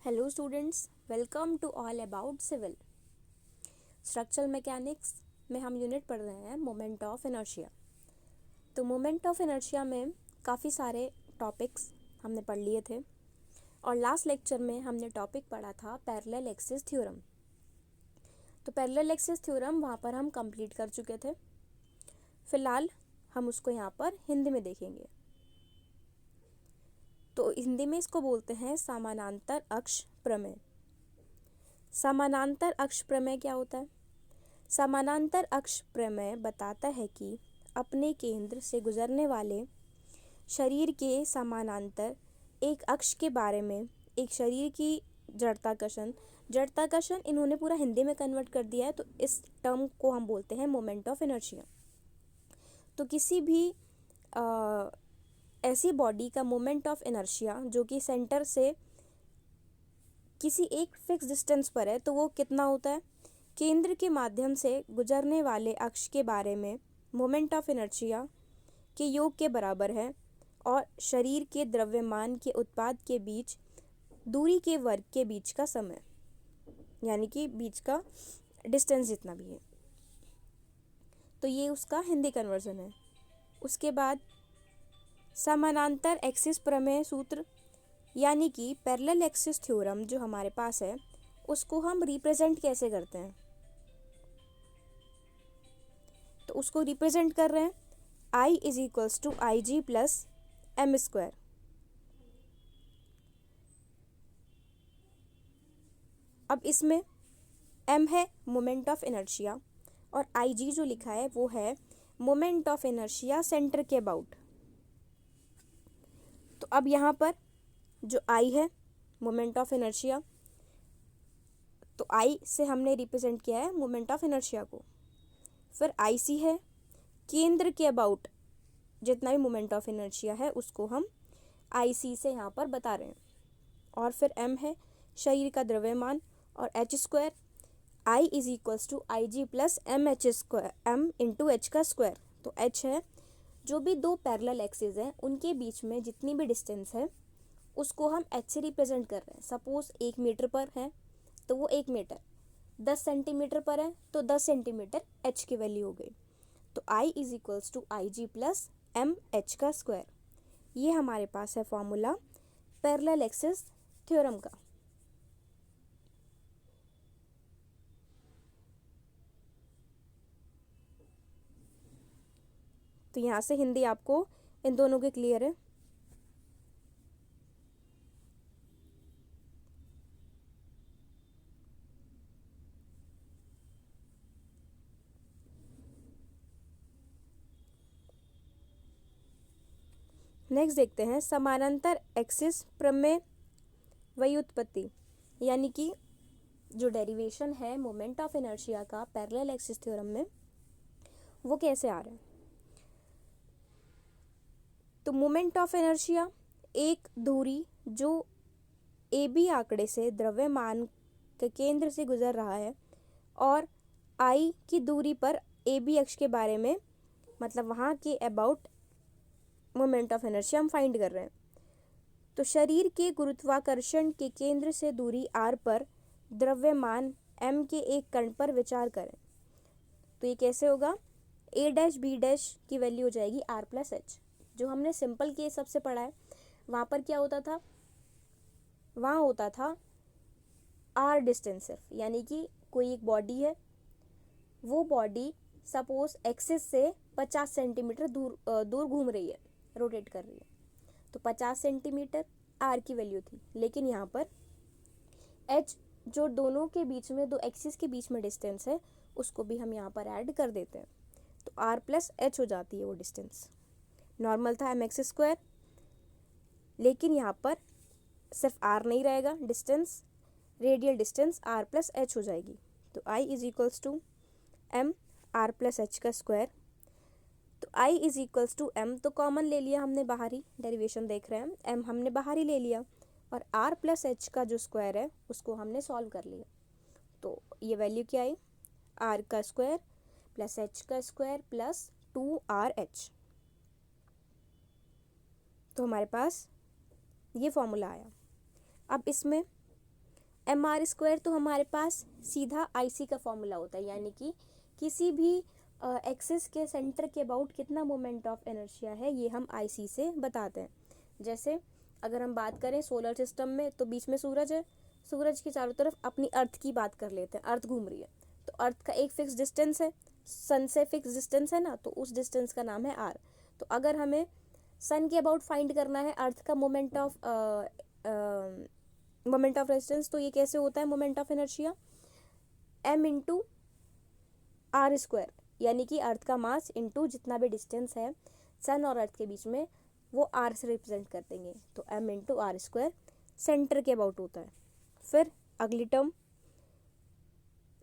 Hello students, welcome to all about civil structural mechanics में हम unit पढ़ रहे हैं मोमेंट ऑफ इनर्शिया। तो मोमेंट ऑफ इनर्शिया में काफ़ी सारे टॉपिक्स हमने पढ़ लिए थे और लास्ट लेक्चर में हमने टॉपिक पढ़ा था पैरेलल एक्सिस थ्योरम। तो पैरेलल एक्सिस थ्योरम वहाँ पर हम कंप्लीट कर चुके थे। फ़िलहाल हम उसको यहाँ पर हिंदी में देखेंगे। तो हिंदी में इसको बोलते हैं समानांतर अक्ष प्रमेय। समानांतर अक्ष प्रमेय क्या होता है? समानांतर अक्ष प्रमेय बताता है कि अपने केंद्र से गुजरने वाले शरीर के समानांतर एक अक्ष के बारे में एक शरीर की जड़ताकर्षण इन्होंने पूरा हिंदी में कन्वर्ट कर दिया है। तो इस टर्म को हम बोलते हैं मोमेंट ऑफ इनर्शिया। तो किसी भी ऐसी बॉडी का मोमेंट ऑफ इनर्शिया जो कि सेंटर से किसी एक फिक्स डिस्टेंस पर है, तो वो कितना होता है? केंद्र के माध्यम से गुजरने वाले अक्ष के बारे में मोमेंट ऑफ इनर्शिया के योग के बराबर है और शरीर के द्रव्यमान के उत्पाद के बीच दूरी के वर्ग के बीच का समय, यानी कि बीच का डिस्टेंस जितना भी है। तो ये उसका हिंदी कन्वर्जन है। उसके बाद समानांतर एक्सिस प्रमेय सूत्र यानी कि पैरेलल एक्सिस थ्योरम जो हमारे पास है, उसको हम रिप्रेजेंट कैसे करते हैं? तो उसको रिप्रेजेंट कर रहे हैं I is equals to I G plus M square. अब इसमें m है मोमेंट ऑफ इनर्शिया और आई जी जो लिखा है वो है मोमेंट ऑफ इनर्शिया सेंटर के अबाउट। तो अब यहाँ पर जो I है मोमेंट ऑफ इनर्शिया, तो I से हमने रिप्रेजेंट किया है मोमेंट ऑफ इनर्शिया को। फिर आई सी है केंद्र के अबाउट जितना भी मोमेंट ऑफ इनर्शिया है उसको हम आई सी से यहाँ पर बता रहे हैं। और फिर m है शरीर का द्रव्यमान और h square I is equals to I G plus M H square m into H का स्क्वायर। तो h है जो भी दो पैरेलल एक्सिस हैं उनके बीच में जितनी भी डिस्टेंस है उसको हम h से रिप्रेजेंट कर रहे हैं। सपोज 1 मीटर पर है तो वो 1 मीटर, 10 सेंटीमीटर पर है तो 10 सेंटीमीटर h की वैल्यू हो गई। तो I is equals to I G plus M H का स्क्वायर। ये हमारे पास है फॉर्मूला पैरेलल एक्सिस थ्योरम का। तो यहाँ से हिंदी आपको इन दोनों के क्लियर है। नेक्स्ट देखते हैं समानांतर एक्सिस प्रमेय व्युत्पत्ति, यानी कि जो डेरिवेशन है मोमेंट ऑफ इनर्शिया का पैरेलल एक्सिस थ्योरम में वो कैसे आ रहा है। तो मोमेंट ऑफ इनर्शिया एक धुरी जो ए बी आंकड़े से द्रव्यमान के केंद्र से गुजर रहा है और आई की दूरी पर ए बी अक्ष के बारे में, मतलब वहाँ के अबाउट मोमेंट ऑफ इनर्शिया हम फाइंड कर रहे हैं। तो शरीर के गुरुत्वाकर्षण के केंद्र से दूरी r पर द्रव्यमान m के एक कण पर विचार करें। तो ये कैसे होगा? a डैश b डैश की वैल्यू हो जाएगी r प्लस एच। जो हमने सिंपल केस सबसे पढ़ा है वहाँ पर क्या होता था? वहाँ होता था r डिस्टेंस सिर्फ, यानी कि कोई एक बॉडी है, वो बॉडी सपोज एक्सिस से 50 सेंटीमीटर दूर घूम रही है, रोटेट कर रही है, तो 50 सेंटीमीटर r की वैल्यू थी। लेकिन यहाँ पर h जो दोनों के बीच में, दो एक्सिस के बीच में डिस्टेंस है, उसको भी हम यहाँ पर ऐड कर देते हैं तो r प्लस एच हो जाती है वो डिस्टेंस। नॉर्मल था mx स्क्वायर, लेकिन यहाँ पर सिर्फ r नहीं रहेगा, distance radial distance r plus H हो जाएगी। तो I is equals to m r plus H का स्क्वायर। तो I is equals to m तो कॉमन ले लिया हमने, बाहरी डेरिवेशन देख रहे हैं, m हमने बाहरी ले लिया और r प्लस एच का जो स्क्वायर है उसको हमने सॉल्व कर लिया। तो ये वैल्यू क्या आई? r का स्क्वायर प्लस h का स्क्वायर प्लस 2rh। तो हमारे पास ये फॉर्मूला आया। अब इसमें एम आर स्क्वायर तो हमारे पास सीधा आई सी का फॉर्मूला होता है, यानी कि किसी भी एक्सिस के सेंटर के अबाउट कितना मोमेंट ऑफ इनर्शिया है ये हम आई सी से बताते हैं। जैसे अगर हम बात करें सोलर सिस्टम में तो बीच में सूरज है, सूरज के चारों तरफ अपनी अर्थ की बात कर लेते हैं, अर्थ घूम रही है तो अर्थ का एक फिक्स डिस्टेंस है, सन से फिक्स डिस्टेंस है ना, तो उस डिस्टेंस का नाम है आर। तो अगर हमें सन के अबाउट फाइंड करना है अर्थ का मोमेंट ऑफ रेजिस्टेंस, तो ये कैसे होता है moment of inertia, M into R square, यानी कि अर्थ का मास इंटू जितना भी डिस्टेंस है सन और अर्थ के बीच में वो आर से रिप्रेजेंट कर देंगे, तो M into R square centre के अबाउट होता है। फिर अगली term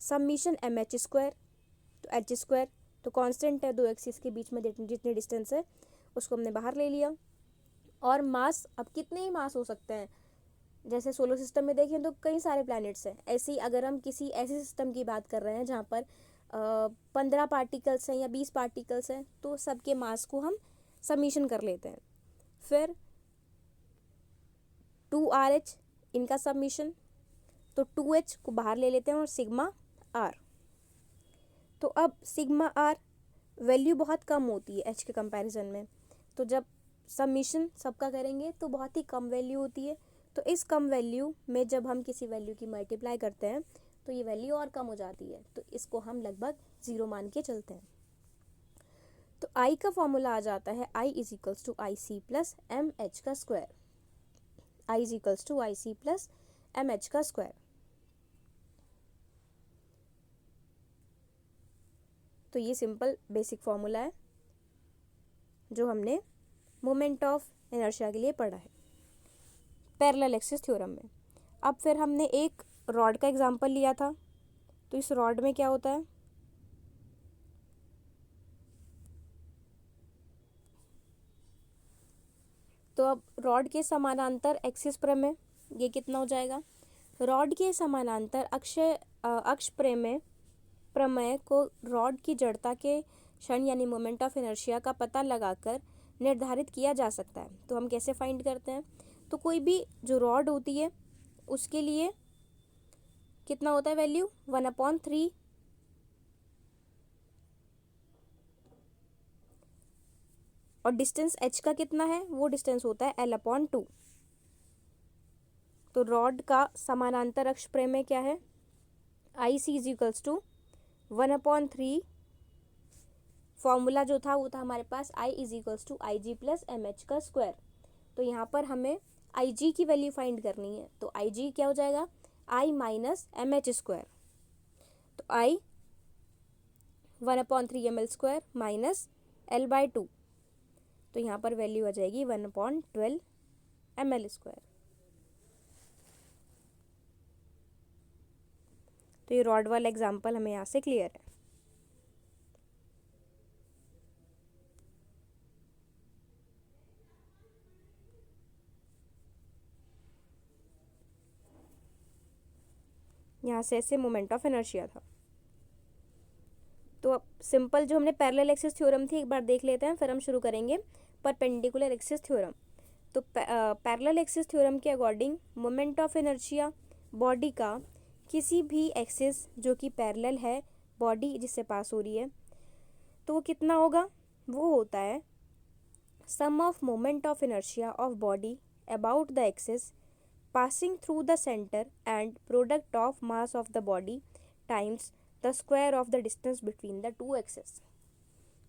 summation M H square, तो एच स्क्वायर तो कांस्टेंट है, दो एक्सिस के बीच में जितने डिस्टेंस है उसको हमने बाहर ले लिया। और मास, अब कितने ही मास हो सकते हैं, जैसे सोलर सिस्टम में देखें तो कई सारे प्लैनेट्स हैं, ऐसे ही अगर हम किसी ऐसे सिस्टम की बात कर रहे हैं जहाँ पर 15 पार्टिकल्स हैं या 20 पार्टिकल्स हैं, तो सबके मास को हम समीशन कर लेते हैं। फिर 2RH इनका सबमिशन, तो 2H को बाहर ले लेते हैं और सिग्मा आर। तो अब सिग्मा आर वैल्यू बहुत कम होती है H के कंपैरिजन में, तो जब सबमिशन सबका करेंगे तो बहुत ही कम वैल्यू होती है। तो इस कम वैल्यू में जब हम किसी वैल्यू की मल्टीप्लाई करते हैं तो ये वैल्यू और कम हो जाती है, तो इसको हम लगभग 0 मान के चलते हैं। तो I का फॉर्मूला आ जाता है I is equals to I C plus M H का square, I is equals to I C plus M H का स्क्वायर। तो ये सिंपल बेसिक फॉर्मूला है जो हमने मोमेंट ऑफ इनर्शिया के लिए पढ़ा है पैरेलल एक्सिस थ्योरम में। अब फिर हमने एक रॉड का एग्जांपल लिया था, तो इस रॉड में क्या होता है, तो अब रॉड के समानांतर एक्सिस प्रमेय ये कितना हो जाएगा, रॉड के समानांतर अक्ष प्रमेय को रॉड की जड़ता के क्षण यानी मोमेंट ऑफ इनर्शिया का पता लगाकर निर्धारित किया जा सकता है। तो हम कैसे फाइंड करते हैं, तो कोई भी जो रॉड होती है उसके लिए कितना होता है वैल्यू 1/3, और डिस्टेंस h का कितना है, वो डिस्टेंस होता है L/2। तो रॉड का समानांतर अक्ष प्रमेय क्या है, I C is equals to 1/3, formula जो था वो था हमारे पास I is equals to I G plus M H का स्क्वायर। तो यहाँ पर हमें आई जी की वैल्यू फाइंड करनी है, तो आई जी क्या हो जाएगा I minus M H square, तो I 1/3 ml square minus L/2, तो यहाँ पर वैल्यू आ जाएगी 1/12 ml स्क्वायर। तो ये रॉड वाला एग्जाम्पल हमें यहाँ से क्लियर है। यहाँ से ऐसे मोमेंट ऑफ इनर्शिया था। तो अब सिंपल जो हमने पैरेलल एक्सिस थ्योरम थी एक बार देख लेते हैं, फिर हम शुरू करेंगे परपेंडिकुलर एक्सिस थ्योरम। तो पैरेलल एक्सिस थ्योरम के according moment of inertia body का किसी भी एक्सिस जो कि पैरेलल है बॉडी जिससे पास हो रही है, तो वो कितना होगा, वो होता है sum of moment of inertia of body about the axis passing through the center and product of mass of the body times the square of the distance between the two axes।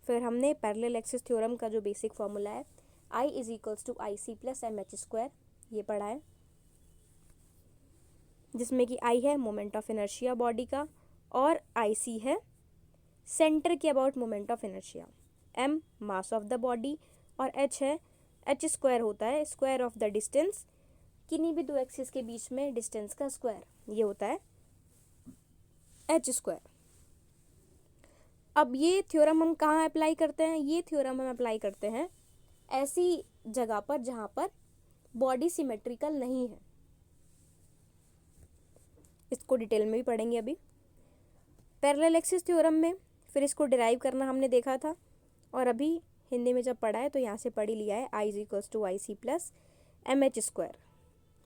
फिर हमने parallel axis theorem का जो basic formula है I is equals to I C plus M H square ये पढ़ा है, जिसमें कि I है मोमेंट ऑफ इनर्शिया बॉडी का और आई सी है सेंटर के about moment of inertia, M mass of the body और H है H स्क्वायर होता है स्क्वायर ऑफ द डिस्टेंस किन्हीं भी दो एक्सिस के बीच में डिस्टेंस का स्क्वायर, ये होता है H स्क्वायर। अब ये थ्योरम हम कहाँ अप्लाई करते हैं, ये थ्योरम हम अप्लाई करते हैं ऐसी जगह पर जहाँ पर बॉडी सिमेट्रिकल नहीं है। इसको डिटेल में भी पढ़ेंगे अभी पैरेलल एक्सिस थ्योरम में, फिर इसको डिराइव करना हमने देखा था और अभी हिंदी में जब पढ़ा है तो यहाँ से पढ़ ही लिया है I is equals to I C plus M H square,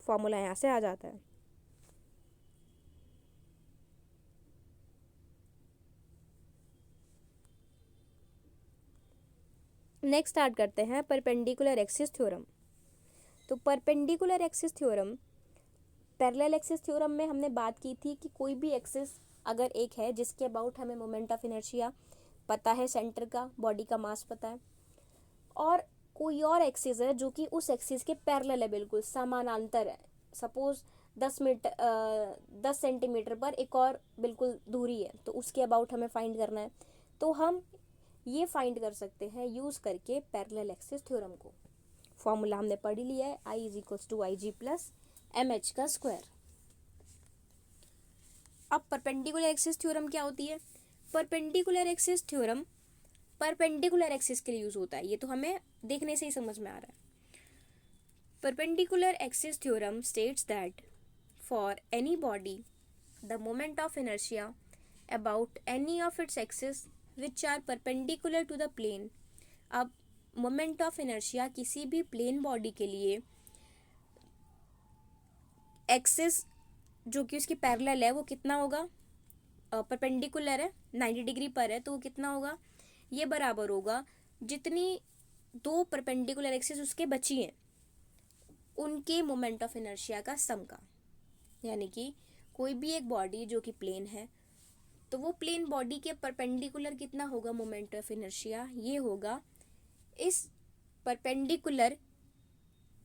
formula यहाँ से आ जाता है। नेक्स्ट स्टार्ट करते हैं परपेंडिकुलर एक्सिस थ्योरम। तो perpendicular axis theorem, parallel axis theorem में हमने बात की थी कि कोई भी एक्सिस अगर एक है जिसके अबाउट हमें मोमेंट ऑफ इनर्शिया पता है, सेंटर का, बॉडी का मास पता है, और कोई और एक्सिस है जो कि उस एक्सिस के पैरेलल है, बिल्कुल समानांतर है। सपोज 10 सेंटीमीटर पर एक और बिल्कुल दूरी है, तो उसके अबाउट हमें फाइंड करना है। तो हम ये फाइंड कर सकते हैं यूज करके पैरेलल एक्सिस थ्योरम को। फॉर्मूला हमने पढ़ लिया है, I = IG + MH का स्क्वायर। अब परपेंडिकुलर एक्सिस थ्योरम क्या होती है? Perpendicular axis theorem perpendicular axis के लिए यूज होता है, ये तो हमें देखने से ही समझ में आ रहा है। Perpendicular axis theorem states that for any body the moment of inertia about any of its axis which are perpendicular to the plane. अब मोमेंट ऑफ इनर्शिया किसी भी प्लेन बॉडी के लिए एक्सिस जो कि उसकी पैरेलल है वो कितना होगा? परपेंडिकुलर है, 90 डिग्री पर है, तो वो कितना होगा? ये बराबर होगा जितनी दो परपेंडिकुलर एक्सिस उसके बची हैं उनके मोमेंट ऑफ इनर्शिया का सम का। यानी कि कोई भी एक बॉडी जो कि प्लेन है, तो वो प्लेन बॉडी के परपेंडिकुलर कितना होगा मोमेंट ऑफ इनर्शिया? ये होगा इस परपेंडिकुलर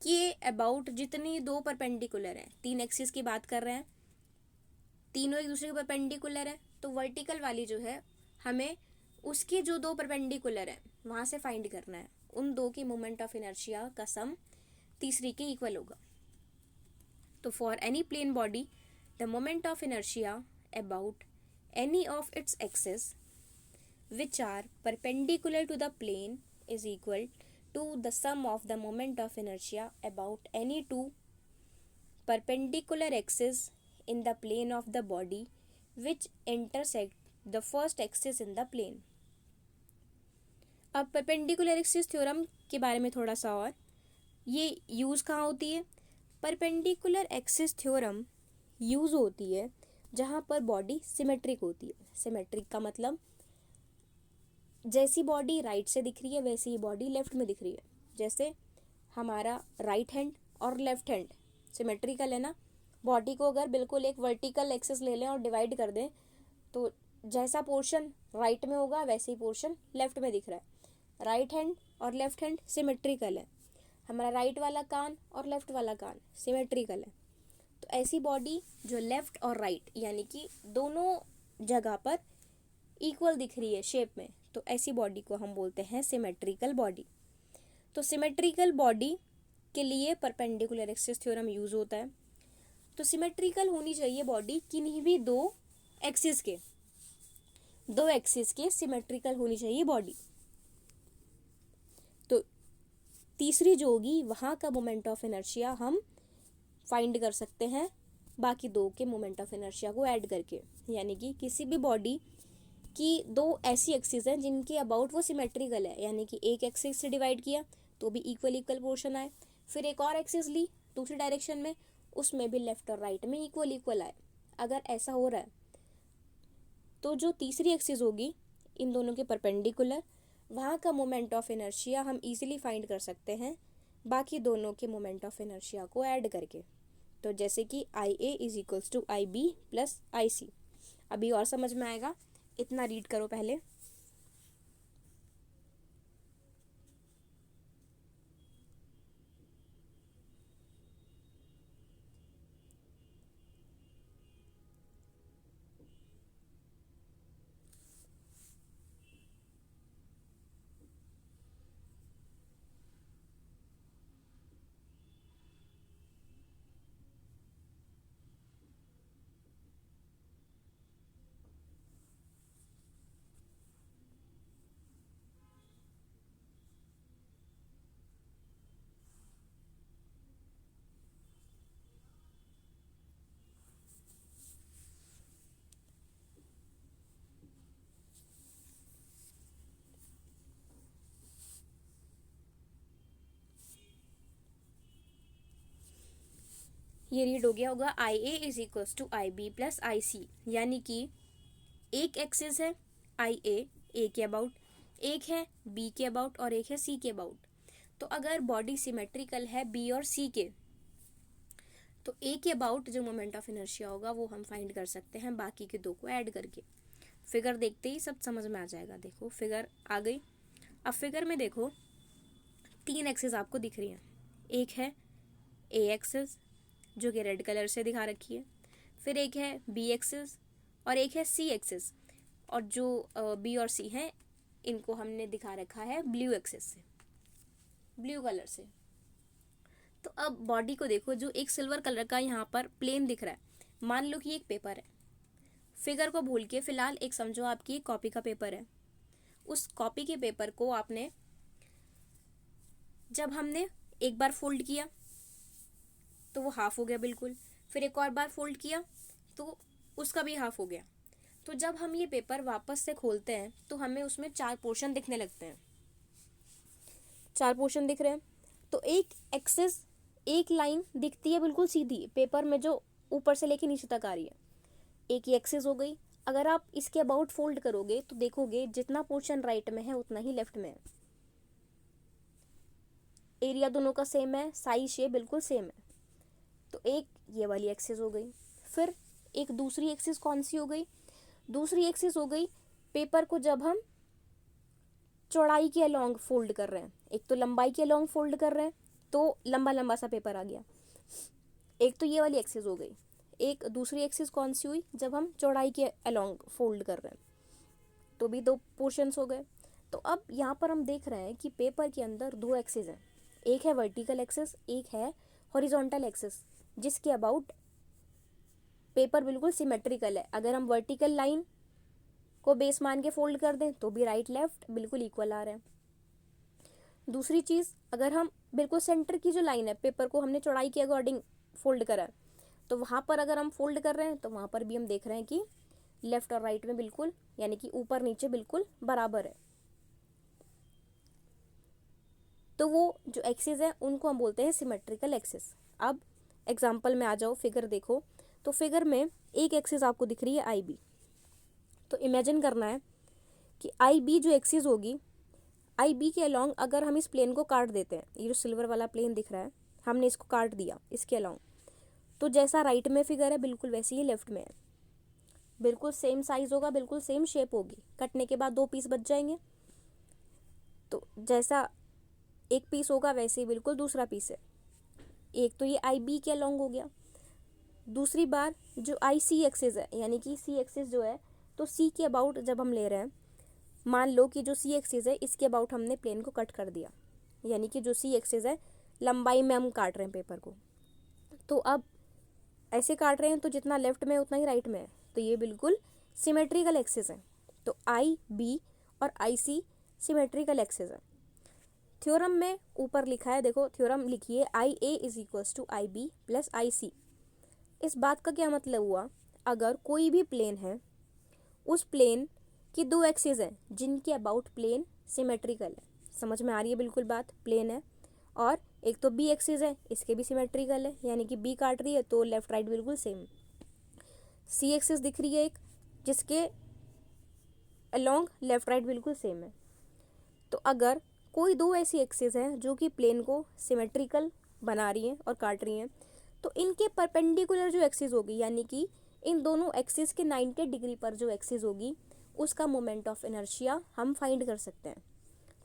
के अबाउट जितनी दो परपेंडिकुलर हैं, 3 एक्सिस की बात कर रहे हैं, तीनों एक दूसरे के परपेंडिकुलर है, तो वर्टिकल वाली जो है हमें उसके जो दो परपेंडिकुलर है वहां से फाइंड करना है। उन दो की मोमेंट ऑफ इनर्शिया का सम तीसरी के इक्वल होगा। तो for any plane body the moment of inertia about any of its axis which are perpendicular to the plane is equal to the sum of the moment of inertia about any two perpendicular axes in the plane of the body which intersect the first axis in the plane। अब perpendicular axis theorem के बारे में थोड़ा सा और, ये use कहाँ होती है? परपेंडिकुलर एक्सिस थ्योरम यूज़ होती है जहाँ पर बॉडी सिमेट्रिक होती है। सिमेट्रिक का मतलब जैसी बॉडी राइट से दिख रही है वैसी ही बॉडी लेफ्ट में दिख रही है। जैसे हमारा राइट हैंड और लेफ्ट हैंड सिमेट्रिकल है ना, बॉडी को अगर बिल्कुल एक वर्टिकल एक्सिस ले लें और डिवाइड कर दें तो जैसा पोर्शन राइट में होगा वैसे ही पोर्शन लेफ्ट में दिख रहा है। राइट हैंड और लेफ्ट हैंड सिमेट्रिकल है, हमारा राइट वाला कान और लेफ्ट वाला कान सिमेट्रिकल है। तो ऐसी बॉडी जो लेफ्ट और राइट यानी कि दोनों जगह पर इक्वल दिख रही है शेप में, तो ऐसी बॉडी को हम बोलते हैं सिमेट्रिकल बॉडी। तो सिमेट्रिकल बॉडी के लिए परपेंडिकुलर एक्सिस थ्योरम यूज होता है। तो सिमेट्रिकल होनी चाहिए बॉडी किन्हीं भी दो एक्सिस के सिमेट्रिकल होनी चाहिए बॉडी। तो तीसरी जो होगी वहां का मोमेंट ऑफ इनर्शिया हम फाइंड कर सकते हैं बाकी दो के मोमेंट ऑफ इनर्शिया को ऐड करके। यानी कि किसी भी बॉडी कि दो ऐसी एक्सिस हैं जिनके अबाउट वो सिमेट्रिकल है, यानी कि एक एक्सिस से डिवाइड किया तो भी इक्वल पोर्शन आए, फिर एक और एक्सिस ली दूसरी डायरेक्शन में, उसमें भी लेफ्ट और राइट में इक्वल आए। अगर ऐसा हो रहा है तो जो तीसरी एक्सिस होगी इन दोनों के परपेंडिकुलर, वहाँ का मोमेंट ऑफ इनर्शिया हम इजीली फाइंड कर सकते हैं बाकी दोनों के मोमेंट ऑफ इनर्शिया को ऐड करके। तो जैसे कि IA = IB + IC। अभी और समझ में आएगा, इतना रीड करो पहले। ये रीड हो गया होगा IA = IB + IC। यानी कि एक एक्सिस है IA, A के अबाउट, एक है बी के अबाउट और एक है सी के अबाउट। तो अगर बॉडी सिमेट्रिकल है बी और सी के, तो ए के अबाउट जो मोमेंट ऑफ इनर्शिया होगा वो हम फाइंड कर सकते हैं बाकी के दो को ऐड करके। फिगर देखते ही सब समझ में आ जाएगा। देखो फिगर आ गई। अब फिगर में देखो 3 एक्सिस आपको दिख रही हैं। एक है ए एक्सिस जो कि रेड कलर से दिखा रखी है, फिर एक है बी एक्सिस और एक है सी एक्सिस, और जो बी और सी हैं इनको हमने दिखा रखा है ब्लू एक्सिस से, ब्लू कलर से। तो अब बॉडी को देखो, जो एक सिल्वर कलर का यहाँ पर प्लेन दिख रहा है, मान लो कि एक पेपर है। फिगर को भूल के फिलहाल एक समझो आपकी एक कॉपी का पेपर है। उस कॉपी के पेपर को आपने जब हमने एक बार फोल्ड किया तो वो हाफ हो गया बिल्कुल, फिर एक और बार फोल्ड किया तो उसका भी हाफ हो गया। तो जब हम ये पेपर वापस से खोलते हैं तो हमें उसमें 4 पोर्शन दिखने लगते हैं। 4 पोर्शन दिख रहे हैं। तो एक एक्सिस, एक लाइन दिखती है बिल्कुल सीधी पेपर में जो ऊपर से लेके नीचे तक आ रही है, एक ही एक्सिस हो गई। अगर आप इसके अबाउट फोल्ड करोगे तो देखोगे जितना पोर्शन राइट में है उतना ही लेफ्ट में है। एरिया दोनों का सेम है, साइज शेप बिल्कुल सेम है। तो एक ये वाली एक्सिस हो गई। फिर एक दूसरी एक्सिस कौन सी हो गई? दूसरी एक्सिस हो गई पेपर को जब हम चौड़ाई के अलोंग फोल्ड कर रहे हैं। एक तो लंबाई के अलोंग फोल्ड कर रहे हैं तो लंबा लंबा सा पेपर आ गया। एक तो ये वाली एक्सिस हो गई। एक दूसरी एक्सिस कौन सी हुई? जब हम चौड़ाई के अलोंग फोल्ड कर रहे हैं तो भी 2 पोर्शंस हो गए। तो अब यहाँ पर हम देख रहे हैं कि पेपर के अंदर 2 एक्सिस हैं। एक है वर्टिकल एक्सिस, एक है हॉरिजॉन्टल एक्सिस, जिसके अबाउट पेपर बिल्कुल सिमेट्रिकल है। अगर हम वर्टिकल लाइन को बेस मान के फोल्ड कर दें तो भी राइट लेफ्ट बिल्कुल इक्वल आ रहे हैं। दूसरी चीज़, अगर हम बिल्कुल सेंटर की जो लाइन है, पेपर को हमने चौड़ाई के अकॉर्डिंग फोल्ड करा है, तो वहाँ पर अगर हम फोल्ड कर रहे हैं तो वहाँ पर भी हम देख रहे हैं कि लेफ्ट और राइट में बिल्कुल, यानी कि ऊपर नीचे बिल्कुल बराबर है। तो वो जो एक्सिस है उनको हम बोलते हैं सिमेट्रिकल एक्सिस। अब एग्जाम्पल में आ जाओ, फिगर देखो। तो फिगर में एक एक्सिस आपको दिख रही है आई बी। तो इमेजिन करना है कि आई बी जो एक्सिस होगी, आई बी के अलोंग अगर हम इस प्लेन को काट देते हैं, ये जो सिल्वर वाला प्लेन दिख रहा है हमने इसको काट दिया इसके अलोंग, तो जैसा राइट में फिगर है बिल्कुल वैसे ही लेफ्ट में है। बिल्कुल सेम साइज होगा, बिल्कुल सेम शेप होगी। कटने के बाद 2 पीस बच जाएंगे। तो जैसा एक पीस होगा वैसे ही बिल्कुल दूसरा पीस है। एक तो ये आई बी के अलोंग हो गया। दूसरी बार जो आई सी एक्सिस है, यानी कि सी एक्सिस जो है, तो सी के अबाउट जब हम ले रहे हैं, मान लो कि जो सी एक्सिस है इसके अबाउट हमने प्लेन को कट कर दिया, यानी कि जो सी एक्सिस है लंबाई में हम काट रहे हैं पेपर को। तो अब ऐसे काट रहे हैं तो जितना लेफ्ट में उतना ही राइट में है, तो ये बिल्कुल सिमेट्रिकल एक्सिस है। तो आई बी और आई सी सिमेट्रिकल एक्सिस है। थ्योरम में ऊपर लिखा है, देखो थ्योरम लिखिए, I A is equals to I B plus I C. इस बात का क्या मतलब हुआ? अगर कोई भी प्लेन है, उस प्लेन की 2 एक्सिस हैं जिनके अबाउट प्लेन सिमेट्रिकल है। समझ में आ रही है बिल्कुल बात? प्लेन है और एक तो बी एक्सिस है, इसके भी सिमेट्रिकल है, यानी कि बी काट रही है तो लेफ्ट राइट बिल्कुल सेम। सी एक्सिस दिख रही है एक, जिसके अलोंग लेफ्ट राइट बिल्कुल सेम है। तो अगर कोई 2 ऐसी एक्सिस हैं जो कि प्लेन को सिमेट्रिकल बना रही हैं और काट रही हैं, तो इनके परपेंडिकुलर जो एक्सिस होगी, यानी कि इन दोनों एक्सिस के 90 डिग्री पर जो एक्सिस होगी, उसका मोमेंट ऑफ इनर्शिया हम फाइंड कर सकते हैं।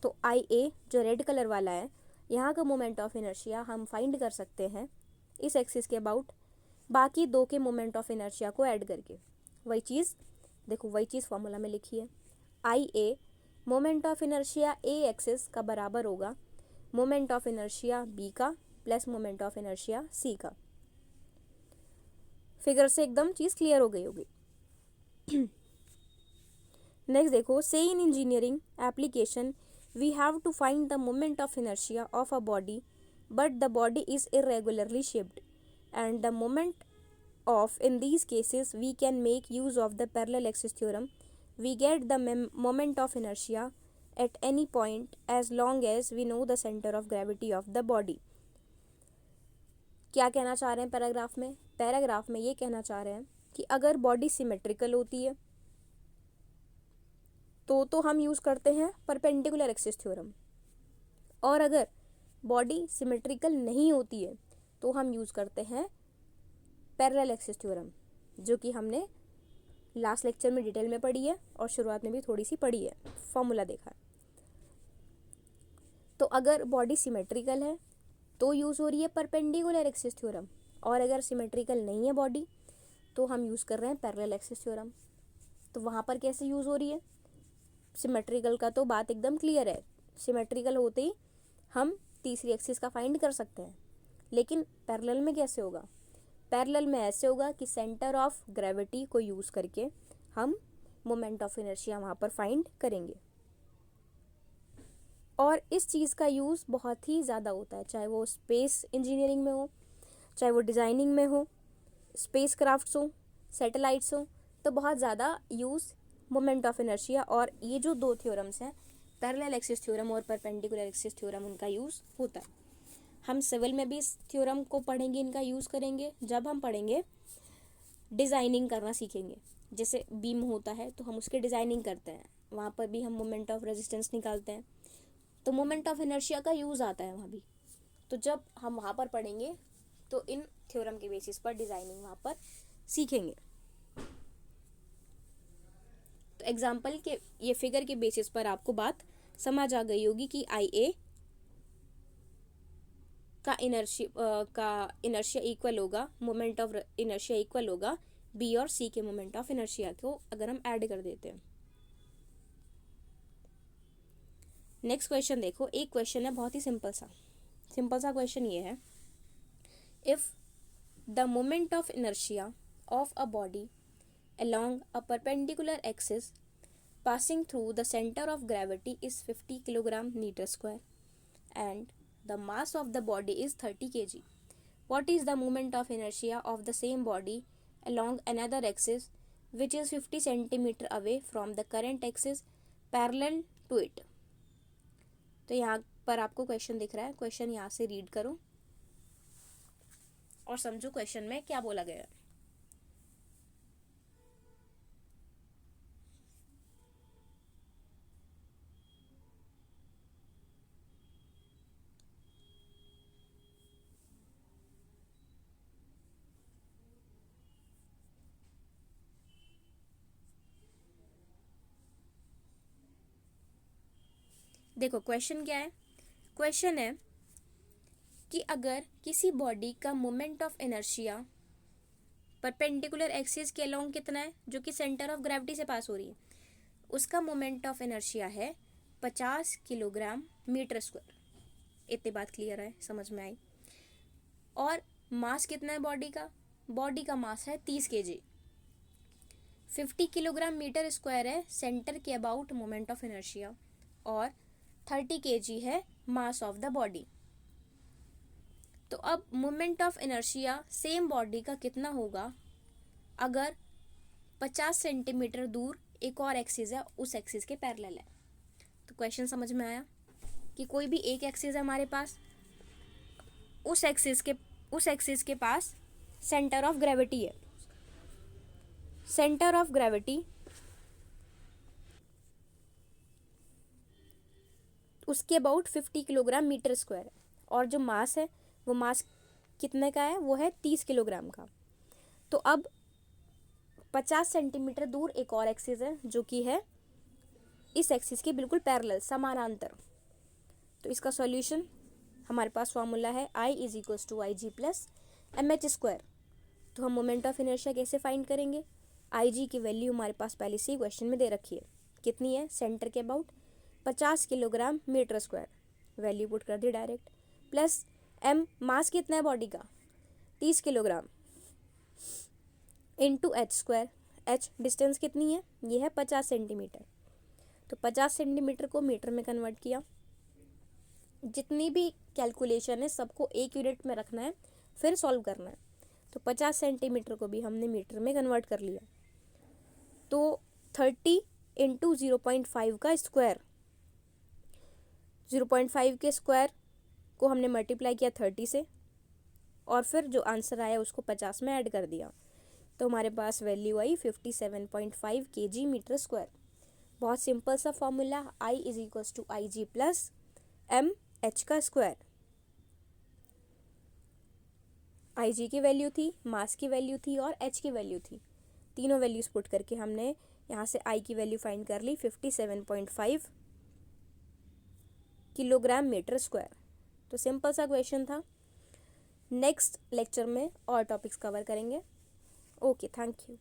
तो आई ए जो रेड कलर वाला है, यहाँ का मोमेंट ऑफ इनर्शिया हम फाइंड कर सकते हैं इस एक्सिस के अबाउट बाकी 2 के मोमेंट ऑफ इनर्शिया को ऐड करके। वही चीज़ देखो, वही चीज़ फॉर्मूला में लिखी है। I A moment of inertia A axis का बराबर होगा मोमेंट ऑफ इनर्शिया बी का plus moment of inertia C का। फिगर से एकदम चीज़ क्लियर हो गई होगी। नेक्स्ट देखो, से in engineering application we have to find the moment of inertia of a body, but the body is irregularly shaped and the moment of in these cases we can make use of the parallel axis theorem. We get the moment of inertia at any point as long as we know the center of gravity of the body. क्या कहना चाह रहे हैं paragraph में? Paragraph में ये कहना चाह रहे हैं कि अगर बॉडी सिमेट्रिकल होती है तो हम यूज़ करते हैं परपेंडिकुलर एक्सिस थ्योरम। और अगर बॉडी सिमेट्रिकल नहीं होती है तो हम यूज़ करते हैं पैरेलल एक्सिस थ्योरम, जो कि हमने लास्ट लेक्चर में डिटेल में पढ़ी है और शुरुआत में भी थोड़ी सी पढ़ी है, फॉर्मूला देखा है। तो अगर बॉडी सिमेट्रिकल है तो यूज़ हो रही है परपेंडिकुलर एक्सिस थ्योरम, और अगर सिमेट्रिकल नहीं है बॉडी तो हम यूज़ कर रहे हैं पैरेलल एक्सिस थ्योरम। तो वहाँ पर कैसे यूज़ हो रही है? सिमेट्रिकल का तो बात एकदम क्लियर है, सिमेट्रिकल होते ही हम तीसरी एक्सिस का फाइंड कर सकते हैं। लेकिन पैरेलल में कैसे होगा? पैरेलल में ऐसे होगा कि सेंटर ऑफ ग्रेविटी को यूज़ करके हम मोमेंट ऑफ इनर्शिया वहाँ पर फाइंड करेंगे। और इस चीज़ का यूज़ बहुत ही ज़्यादा होता है, चाहे वो स्पेस इंजीनियरिंग में हो, चाहे वो डिज़ाइनिंग में हो, स्पेस क्राफ्ट्स हो, सैटेलाइट्स हो, तो बहुत ज़्यादा यूज़ मोमेंट ऑफ इनर्शिया और ये जो दो थ्योरम्स हैं, पैरेलल एक्सिस थ्योरम और परपेंडिकुलर एक्सिस थ्योरम, उनका यूज़ होता है। हम सिविल में भी इस थ्योरम को पढ़ेंगे, इनका यूज़ करेंगे। जब हम पढ़ेंगे डिज़ाइनिंग करना सीखेंगे, जैसे बीम होता है तो हम उसके डिज़ाइनिंग करते हैं, वहाँ पर भी हम मोमेंट ऑफ रेजिस्टेंस निकालते हैं, तो मोमेंट ऑफ इनर्शिया का यूज़ आता है वहाँ भी। तो जब हम वहाँ पर पढ़ेंगे तो इन थ्योरम के बेसिस पर डिज़ाइनिंग वहाँ पर सीखेंगे। तो एग्जाम्पल के ये फिगर के बेसिस पर आपको बात समझ आ गई होगी कि IA का इनर्शिया इक्वल होगा, मोमेंट ऑफ इनर्शिया इक्वल होगा B और C के मोमेंट ऑफ इनर्शिया को अगर हम ऐड कर देते हैं। नेक्स्ट क्वेश्चन देखो, एक क्वेश्चन है बहुत ही सिंपल सा क्वेश्चन ये है, if the moment of inertia of a body along a perpendicular axis passing through the center of gravity is 50 kilogram meter square and the mass of the body is 30 kg. What is the moment of inertia of the same body along another axis which is 50 centimeter away from the current axis parallel to it? तो यहाँ पर आपको question दिख रहा है, question यहाँ से read करो और समझो क्वेश्चन में क्या बोला गया है। देखो क्वेश्चन क्या है, क्वेश्चन है कि अगर किसी बॉडी का moment of inertia perpendicular axis के अलोंग कितना है, जो कि सेंटर ऑफ ग्रेविटी से पास हो रही है, उसका मोमेंट ऑफ इनर्शिया है 50 किलोग्राम मीटर स्क्वायर। इतनी बात क्लियर है, समझ में आई। और मास कितना है बॉडी का मास है 30 kg। 50 किलोग्राम मीटर स्क्वायर है सेंटर के अबाउट मोमेंट ऑफ इनर्शिया और 30 kg है मास ऑफ द बॉडी। तो अब moment of inertia same body का कितना होगा अगर 50 सेंटीमीटर दूर एक और एक्सिस है, उस एक्सिस के पैरेलल है। तो क्वेश्चन समझ में आया कि कोई भी एक एक्सिस है हमारे पास, उस एक्सिस के पास सेंटर ऑफ ग्रेविटी है, सेंटर ऑफ ग्रेविटी उसके अबाउट 50 किलोग्राम मीटर स्क्वायर है, और जो मास है वो मास कितने का है, वो है 30 किलोग्राम का। तो अब 50 सेंटीमीटर दूर एक और एक्सिस है जो कि है इस एक्सिस के बिल्कुल पैरेलल, समानांतर। तो इसका सॉल्यूशन हमारे पास फॉर्मूला है I is equals to IG plus MH²। तो हम मोमेंट ऑफ इनर्शिया कैसे फाइंड करेंगे? IG की वैल्यू हमारे पास पहले से ही क्वेश्चन में दे रखी है, कितनी है, सेंटर के about 50 kilogram metre square, value put कर दी डायरेक्ट, प्लस M मास कितना है बॉडी का 30 kilogram, into H², H distance कितनी है, ये है 50 सेंटीमीटर। तो 50 सेंटीमीटर को मीटर में कन्वर्ट किया। जितनी भी कैलकुलेशन है सबको एक यूनिट में रखना है, फिर सॉल्व करना है। तो 50 सेंटीमीटर को भी हमने मीटर में कन्वर्ट कर लिया। तो 30 इंटू 0.5 का स्क्वायर, 0.5 के स्क्वायर को हमने मल्टीप्लाई किया 30 से, और फिर जो आंसर आया उसको 50 में ऐड कर दिया। तो हमारे पास वैल्यू आई 57.5 kg मीटर स्क्वायर। बहुत सिंपल सा formula, I is equals to IG plus M H का स्क्वायर। IG की वैल्यू थी, मास की वैल्यू थी और H की वैल्यू थी। तीनों वैल्यूज पुट करके हमने यहाँ से I की वैल्यू फाइंड कर ली 57.5 किलोग्राम मीटर स्क्वायर। तो सिंपल सा क्वेश्चन था। नेक्स्ट लेक्चर में और टॉपिक्स कवर करेंगे। Okay, thank you.